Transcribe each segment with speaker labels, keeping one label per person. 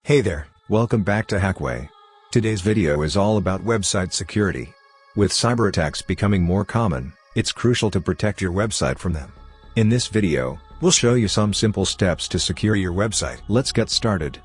Speaker 1: Hey there, welcome back to Hackway. Today's video is all about website security. With cyber attacks becoming more common, it's crucial to protect your website from them. In this video, we'll show you some simple steps to secure your website. Let's get started.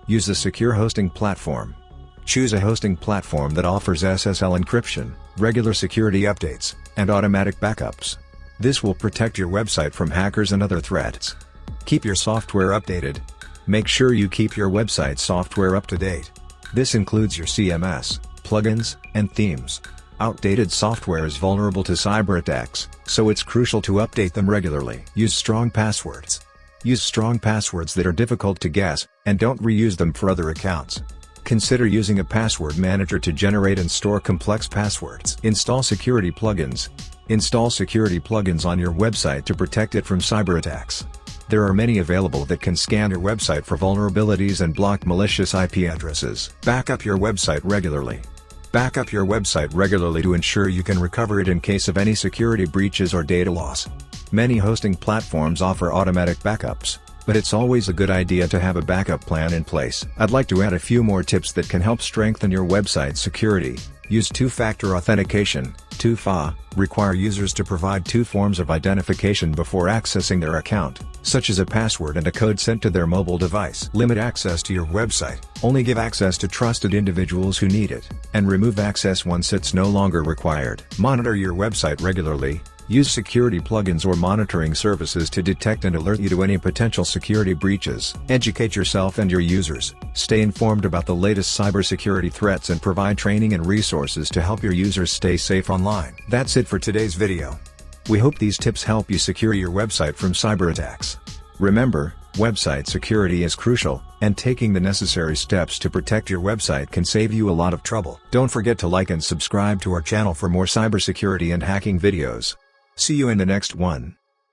Speaker 1: Use a secure hosting platform. Choose a hosting platform that offers SSL encryption, regular security updates, and automatic backups. This will protect your website from hackers and other threats. Keep your software updated. Make sure you keep your website software up to date. This includes your CMS, plugins, and themes. Outdated software is vulnerable to cyber attacks, so it's crucial to update them regularly. Use strong passwords. Use strong passwords that are difficult to guess, and don't reuse them for other accounts. Consider using a password manager to generate and store complex passwords. Install security plugins. Install security plugins on your website to protect it from cyber attacks. There are many available that can scan your website for vulnerabilities and block malicious IP addresses. Backup your website regularly. Backup your website regularly to ensure you can recover it in case of any security breaches or data loss. Many hosting platforms offer automatic backups, but it's always a good idea to have a backup plan in place. I'd like to add a few more tips that can help strengthen your website security. Use Two-Factor Authentication, 2FA, require users to provide two forms of identification before accessing their account, such as a password and a code sent to their mobile device. Limit access to your website, only give access to trusted individuals who need it, and remove access once it's no longer required. Monitor your website regularly. Use security plugins or monitoring services to detect and alert you to any potential security breaches. Educate yourself and your users. Stay informed about the latest cybersecurity threats and provide training and resources to help your users stay safe online. That's it for today's video. We hope these tips help you secure your website from cyber attacks. Remember, website security is crucial, and taking the necessary steps to protect your website can save you a lot of trouble. Don't forget to like and subscribe to our channel for more cybersecurity and hacking videos. See you in the next one.